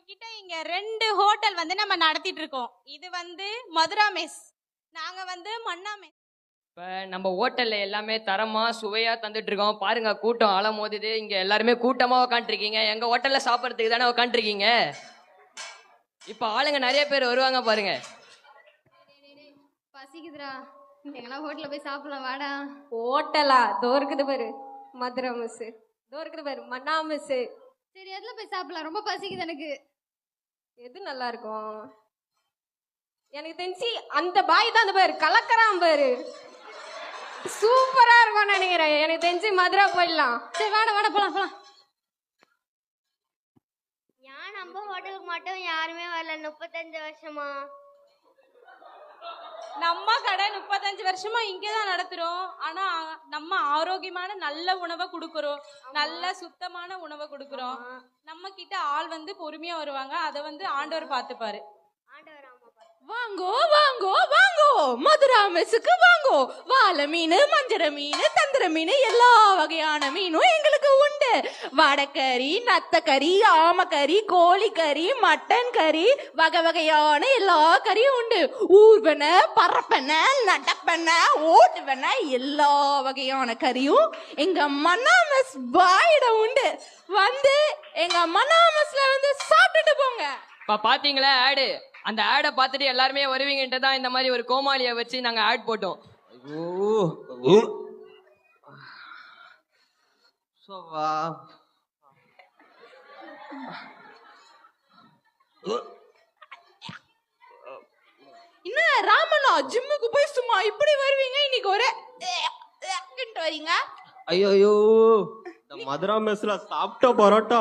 கிட்ட இங்க 2 ஹோட்டல் வந்து நம்ம நடத்திட்டு இருக்கோம். இது வந்து மதுரா மெஸ், நாங்க வந்து மன்னா மெஸ். இப்போ நம்ம ஹோட்டல்ல எல்லாமே தரமா சுவையா தந்துட்டு இருக்கோம். பாருங்க கூட்டம் அலை மோதுது. இங்க எல்லாருமே கூட்டமா உட்காந்துருக்கீங்க. எங்க ஹோட்டல்ல சாப்பிட்றதுக்கு தானே உட்காந்துருக்கீங்க. இப்போ ஆளுங்க நிறைய பேர் வருவாங்க பாருங்க. பசிக்குதுடா, எங்கன்னா ஹோட்டல்ல போய் சாப்பிடலாம் வாடா. ஹோட்டலா? தோ இருக்குது பாரு மதுரை மெஸ், தோ இருக்குது பாரு மன்னா மெஸ். சரி, எதுல போய் சாப்பிடலாம்? ரொம்ப பசிக்குது எனக்கு. எது நல்லா இருக்கும்? எனக்கு தெரிஞ்சு அந்த பாய் தான் அந்த பாரு கலக்கறான் பாரு, சூப்பரா இருக்கும் நினைக்கிறேன். எனக்கு தெரிஞ்சு மதுரை போயிடலாம். சரி வாடா வாடா போலாம் போலாம். ஏன் நம்ம ஹோட்டலுக்கு மட்டும் யாருமே வரல 35 வருஷமா? நம்ம கடை 35 வருஷமா இங்கதான் நடத்துறோம். ஆனா நம்ம ஆரோக்கியமான நல்ல உணவை கொடுக்கறோம், நல்ல சுத்தமான உணவை கொடுக்கறோம். நம்ம கிட்ட ஆள் வந்து பொறுமையா வருவாங்க, அதை வந்து ஆண்டவர் பார்த்துப்பாரு. ஆண்டவர் அம்மா பாத்து. வாங்கோ வாங்கோ வாங்கோ, மதுரா மெஸ்ஸுக்கு வாங்கோ. வாழை மீன், மஞ்சள் மீன், தந்திர மீன், எல்லா வகையான மீனும் எங்களுக்கு உண்டு. வடக்கறி, நத்தக்கறி, ஆமக்கறி, கோழிக்கறி, மட்டன் கறி, வகை வகையான எல்லா கறியும் உண்டு. ஊர்வன, பறப்பன, நடப்பன, ஓட்டுவன, எல்லா வகையான கறியும் எங்க மன்னா மெஸ் பாயிட உண்டு. வந்து எங்க மன்னா மெஸ்ல வந்து சாப்பிட்டுட்டு போங்க. இப்போ பாத்தீங்களா ஆடு? அந்த ஆடை பார்த்துட்டு எல்லாருமே வருவீங்கன்ட்டு தான் இந்த மாதிரி ஒரு கோமாளியை வச்சு நாங்கள் ஆட் போட்டோம். என்ன ராமண்ணா, ஜிம்முக்கு போய் சும்மா இப்படி வருவீங்க, இன்னைக்கு ஒரே வரீங்க? ஐயோ, இந்த மதுரா மெஸ்ல சாப்பிட்ட பரோட்டா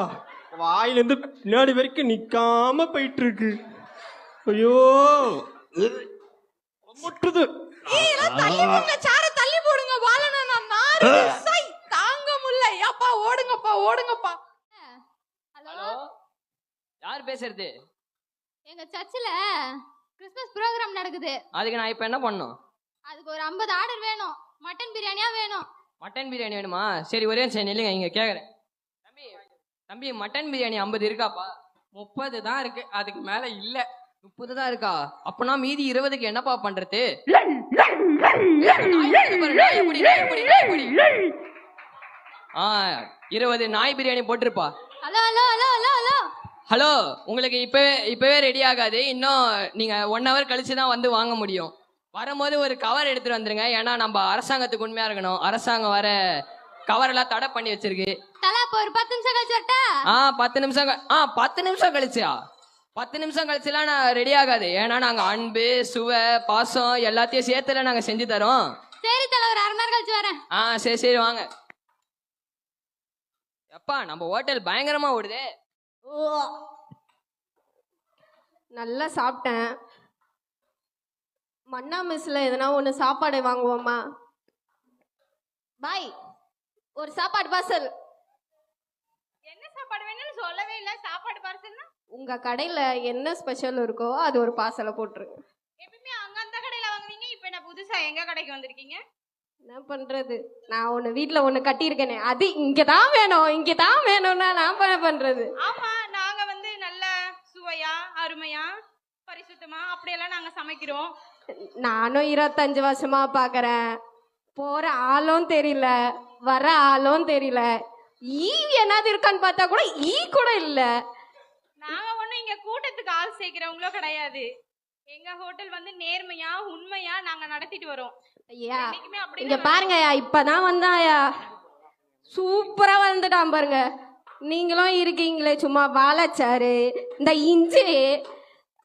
வாயிலிருந்து பின்னாடி வரைக்கும் நிக்காம போயிட்டு இருக்கு. ஐயோ முட்டுது. தள்ளி போடுங்க, சார தள்ளி போடுங்க. வாழனா நான் நாறு சை தாங்க முடியல. அப்பா ஓடுங்கப்பா ஓடுங்கப்பா. ஹலோ, யார் பேசுறது? எங்க சர்ச்சில் கிறிஸ்மஸ் ப்ரோக்ராம் நடக்குது. அதுக்கு நான் இப்போ என்ன பண்ணணும்? அதுக்கு ஒரு 50 ஆர்டர் வேணும். மட்டன் பிரியாணியா வேணும். மட்டன் பிரியாணி வேணுமா? சரி ஒரே நிமிஷம் நில்லுங்க, இங்கே கேட்குறேன். தம்பி தம்பி, மட்டன் பிரியாணி 50 இருக்காப்பா? 30 தான் இருக்கு, அதுக்கு மேல இல்ல. 30 தான் இருக்கா? அப்பனா மீதி 20க்கு என்னப்பா பண்றது? ஆ 20 நாய் பிரியாணி போட்டிருப்பா. Hello hello hello hello hello hello, உங்களுக்கு இப்பவே ரெடி ஆகாது. இன்னும் நீங்க 1 hour கழிச்சு தான் வந்து வாங்க முடியும். வரும்போது ஒரு கவர் எடுத்துட்டு வந்துருங்க. ஏன்னா நம்ம அரசாங்கத்துக்கு உண்மையா இருக்கணும். அரசாங்கம் வர கவர் எல்லாம் தடை பண்ணி வச்சிருக்கு. தலா, இப்போ ஒரு 10 நிமிஷம் கழிச்சு வரட்டா? 10 நிமிஷம் 10 நிமிஷம் கழிச்சா? 10 நிமிஷம் கழிச்சுலாம் நான் ரெடி ஆகாது. ஏன்னா நாங்க அன்பு, சுவை, பாசம் எல்லாத்தையும் சேர்த்துல நாங்க செஞ்சு தரோம். சரி தல, ஒரு 1/2 மணி நேரம் கழிச்சு வரேன். சரி சரி வாங்க. எப்பா நம்ம ஹோட்டல் பயங்கரமா ஓடுதே. நல்லா சாப்பிட்டேன். மன்னா மெஸ்ல எதனா ஒன்று சாப்பாடு வாங்குவோமா? பாய், ஒரு சாப்பாடு பார்சல். என்ன சாப்பாடு வேணும்னு சொல்லவே இல்லை. சாப்பாடு பார்சல்னா உங்க கடையில என்ன ஸ்பெஷல் இருக்கோ அது ஒரு பார்சலை போட்டுருங்க. எப்பவுமே அங்க அந்த கடையில வாங்குவீங்க, இப்ப என்ன புதுசா எங்க கடைக்கு வந்திருக்கீங்க? என்ன பண்றது, நான் ஒன்று வீட்டில் ஒன்று கட்டியிருக்கேனே, அது இங்கே தான் வேணும் இங்கே தான் வேணும்னா நான் என்ன பண்றது? ஆமா, நாங்க வந்து நல்ல சுவையா, அருமையா, பரிசுத்தமா அப்படியெல்லாம் நாங்க சமைக்கிறோம். நானும் 25 வருஷமா பார்க்கறேன். போற ஆளும் தெரியல, வர ஆளும் தெரியல. ஈ என்னது இருக்கான்னு பார்த்தா கூட ஈ கூட இல்ல. நாங்க ஒண்ணும் இங்க கூட்டத்துக்கு ஆள் சேர்க்கிறவங்களோ கிடையாது. எங்க ஹோட்டல் வந்து நேர்மையா, உண்மையா நாங்க நடத்திட்டு வரோம். ஐயா, என்னைக்குமே அப்படி இங்க பாருங்கய்யா, இப்பதான் வந்தாயா, சூப்பரா வந்துட்டான் பாருங்க. நீங்களும் இருக்கீங்களே சும்மா வாழைச்சாறு, இந்த இஞ்சி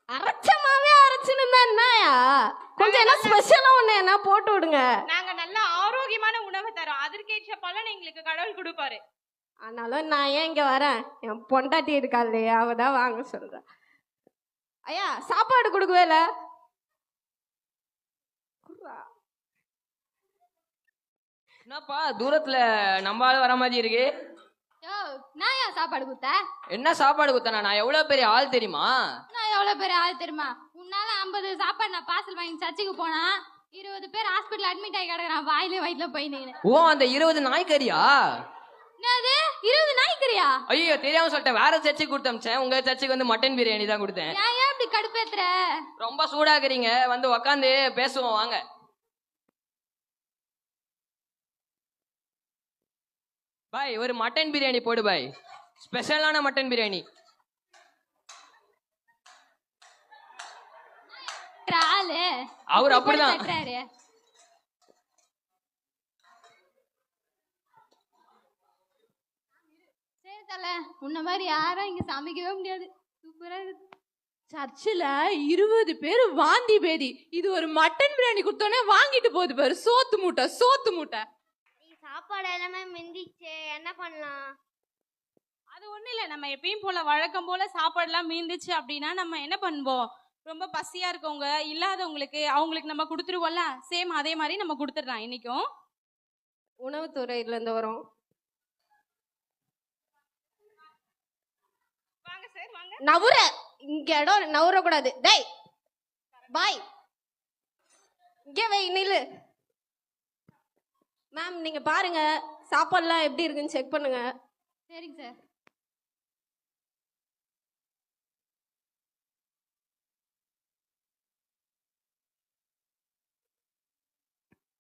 அரைச்சமாவே அரைச்சுன்னு என்னயா, கொஞ்சம் என்ன ஸ்பெஷலா ஒண்ணு என்ன போட்டு விடுங்க. நாங்க நல்ல ஆரோக்கியமான உணவை தரோம். அதற்கேற்ற பலன் எங்களுக்கு கடவுள் கொடுப்பாரு. ஆனாலும் நான் ஏன் இங்க வரேன், என் பொண்டாட்டி இருக்கா இல்லையா, அவதான் வாங்க சொல்றேன். ஐயா, சாப்பாடு கொடுக்கவே இல்ல. என்னப்பா தூரத்துல நம்ம ஆள் வர மாதிரி இருக்கு? யோ, நான் ஏன் சாப்பாடு குத்த? என்ன சாப்பாடு குத்தனா? நான் எவ்வளவு பெரிய ஆள் தெரியுமா? நான் எவ்வளவு பெரிய ஆள் தெரியுமா? உன்னால 50 சாப்பாடு நான் பார்சல் வாங்கி சர்ச்சுக்கு போனா 20 பேர் ஹாஸ்பிட்டல் அட்மிட் ஆகி கிடக்குறான் வாயிலே வயிற்றுல போய் நின்று. ஓ, அந்த 20 நாய்க்கறியா? என்னது 20 நாய்க்கறியா? ஐயோ தெரியாம சொல்லிட்டேன், வேற சர்ச்சுக்கு கொடுத்து அமிச்சேன். உங்க சர்ச்சுக்கு வந்து மட்டன் பிரியாணி தான் கொடுத்தேன். ஏன் இப்படி கடுப்பேத்துற? ரொம்ப சூடாக்குறீங்க, வந்து உக்காந்து பேசுவோம் வாங்க. பாய் ஒரு மட்டன் பிரியாணி போடு பாய், ஸ்பெஷலான மட்டன் பிரியாணி. ஆளு அவர் அப்படிதான். தட்டுறாரு. சரி தல, உன்ன மாதிரி யாரும் இங்க சமைக்கவே முடியாது. சூப்பரா இருக்கு. சர்ச்சில் 20 பேர் வாந்தி பேதி. இது ஒரு மட்டன் பிரியாணி கொடுத்தோன்னே வாங்கிட்டு போகுது பாரு, சோத்து மூட்டை சோத்து மூட்டை. நீ சாப்பாடு எல்லாமே மிந்திச்சே, என்ன பண்ணலாம்? அது ஒண்ணும் இல்ல, நம்ம எப்பயும் போல வழக்கம் போல சாப்பாடுலாம் மீந்துச்சு அப்படின்னா நம்ம என்ன பண்ணுவோம், ரொம்ப பசியா இருக்கவங்க இல்லாதவங்களுக்கு அவங்களுக்கு நம்ம கொடுத்துருவோம்ல, சேம் அதே மாதிரி நம்ம கொடுத்துடலாம். இன்னைக்கும் உணவுத்துறையில இருந்து வரோம். வாங்க சார் வாங்க. நவுற இங்க இடம் நவுற கூடாது. டேய் பாய், இங்கே வை நில்லு. மேம் நீங்க பாருங்க சாப்பாடுலாம் எப்படி இருக்குன்னு செக் பண்ணுங்க. சரிங்க சார்.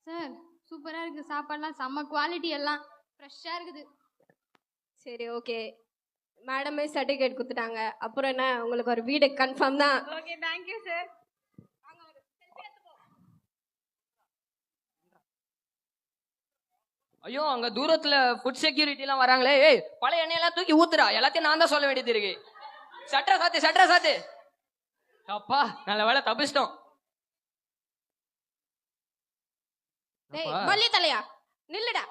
சார் சூப்பரா இருக்கு சாப்பாடுலாம், செம்ம குவாலிட்டி, எல்லாம் ஃப்ரெஷ்ஷா இருக்குது. சரி ஓகே, மேடமே சர்டிஃபிகேட் கொடுத்துட்டாங்க. அப்புறம் என்ன, உங்களுக்கு ஒரு வீடு கன்ஃபார்ம் தான். Okay thank you sir. ஐயோ அங்க தூரத்துல ஃபுட் செக்யூரிட்டி எல்லாம் வராங்களே. ஏய் பழைய எண்ணெயெல்லாம் தூக்கி ஊத்துறா, எல்லாத்தையும் நான் தான் சொல்ல வேண்டியது இருக்கு. சட்டை சாத்து. அப்பா நல்ல வேலை தப்பிச்சிட்டோம். டேய் பள்ளி தலையா நில்லுடா.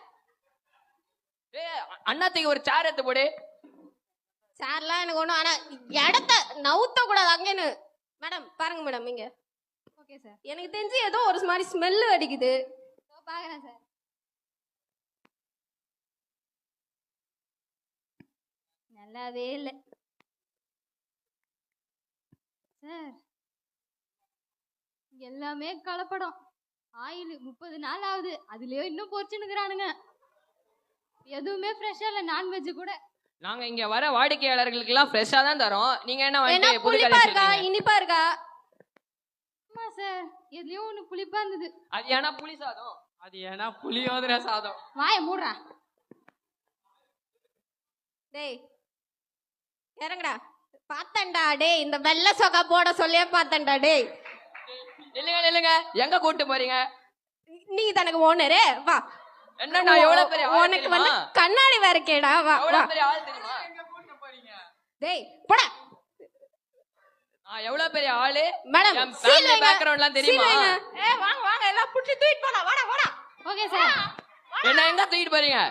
ஏய் அண்ணாத்துக்கு ஒரு சேர் எடுத்து போடு. சேர்லாம் எனக்கு ஒண்ணும், ஆனா இடத்த நவுத்த கூடாது அங்கேன்னு. மேடம் பாருங்க மேடம், இங்க ஓகே சார். எனக்கு தெரிஞ்சு ஏதோ ஒரு மாதிரி ஸ்மெல் அடிக்குது. பாக்குறேன் சார். நல்லாவே இல்லை சார், எல்லாமே கலப்படம். ஆயில் 30 நாள் ஆகுது, அதுலயோ இன்னும் பொரிச்சுன்னுக்குறானுங்க. எதுவுமே ஃப்ரெஷ்ஷா இல்லை, நான்வெஜ் கூட. நாங்க இங்க வர வாடிக்கையாளர்களுக்கு எல்லாம் ஃப்ரெஷ்ஷா தான் தரோம். நீங்க என்ன ஏன்னா வந்து புது புளிப்பா கடை இருக்கா சொல்றீங்க? இனிப்பா இருக்கா? ஆமா சார், எதுலயும் ஒண்ணு புளிப்பா இருந்தது. அது ஏன்னா புளி சாதம். அது ஏன்னா புளியோதரை சாதம். வாய மூடுறா. டேய் இறங்கடா. பார்த்தேன்டா டேய், இந்த வெள்ளை சொகா போட சொல்லியே பார்த்தேன்டா டேய். இல்லைங்க எங்க கூட்டு போறீங்க? நீ தனக்கு ஓனரே வா. என்ன நான் எவ்வளவு பெரிய ஆள் உனக்கு வந்து தெரியுமா? கண்ணாடி வேற கேடா வா வா. எவ்வளவு பெரிய ஆள் தெரியுமா? டேய் போடா. நான் எவ்வளவு பெரிய ஆளு, மேடம் என் ஃபேமிலி பேக்ரவுண்ட்லாம் தெரியுமா? வாங்க எல்லாம் புடிச்சு தூக்கிட்டு போலாம். வாடா ஓகே சார். என்ன எங்க தூக்கிட்டு போறீங்க?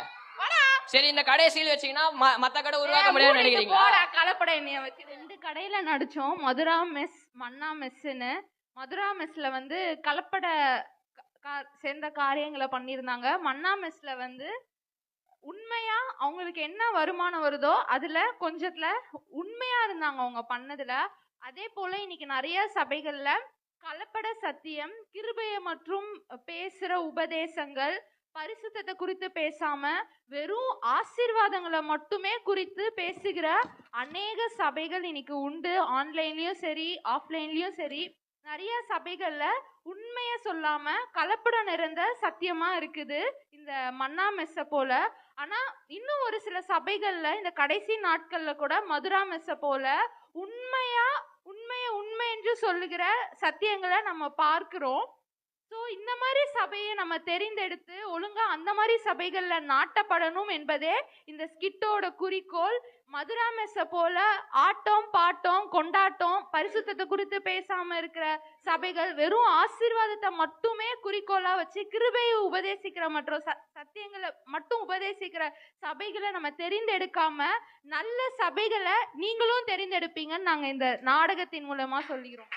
சரி இந்த கடையை சீல் வச்சீங்கன்னா மத்த கடை உருவாக்க முடியாதுன்னு நினைக்கிறீங்க? கலப்பட எண்ணெய வச்சு 2 கடையில நடிச்சோம். மதுரா மெஸ், மன்னா மெஸ்ன்னு. மதுரா மெஸ்ல வந்து கலப்பட சேர்ந்த காரியங்களை பண்ணியிருந்தாங்க. மன்னா மெஸ்ல வந்து உண்மையா அவங்களுக்கு என்ன வருமானம் வருதோ அதுல கொஞ்சத்துல உண்மையா இருந்தாங்க அவங்க பண்ணதுல. அதே போல இன்னைக்கு நிறைய சபைகள்ல கலப்பட சத்தியம், கிருபைய மற்றும் பேசுற உபதேசங்கள், பரிசுத்தத்தை குறித்து பேசாம வெறும் ஆசீர்வாதங்களை மட்டுமே குறித்து பேசுகிற அநேக சபைகள் இன்னைக்கு உண்டு. ஆன்லைன்லயும் சரி ஆஃப்லைன்லயும் சரி நிறைய சபைகள்ல உண்மைய சொல்லாம கலப்படம் நிறைந்த சத்தியமா இருக்குது இந்த மன்னா மெஸ்ஸ போல. ஆனா இன்னும் ஒரு சில சபைகள்ல இந்த கடைசி நாட்கள்ல கூட மதுரா மெஸ்ஸ போல உண்மையா உண்மை என்று சொல்லுகிற சத்தியங்களை நம்ம பார்க்கிறோம். ஸோ இந்த மாதிரி சபையை நம்ம தெரிந்தெடுத்து ஒழுங்கா அந்த மாதிரி சபைகள்ல நாட்டப்படணும் என்பதே இந்த ஸ்கிட்டோட குறிக்கோள். மதுரா மெஸ்ஸ போல ஆட்டம் பாட்டம் கொண்டாட்டம் பரிசுத்தத்தை குறித்து பேசாம இருக்கிற சபைகள், வெறும் ஆசீர்வாதத்தை மட்டுமே குறிக்கோளா வச்சு கிருபையை உபதேசிக்கிற மற்றும் சத்தியங்களை மட்டும் உபதேசிக்கிற சபைகளை நம்ம தெரிந்தெடுக்காம நல்ல சபைகளை நீங்களும் தெரிந்தெடுப்பீங்கன்னு நாங்க இந்த நாடகத்தின் மூலமா சொல்லிக்கிறோம்.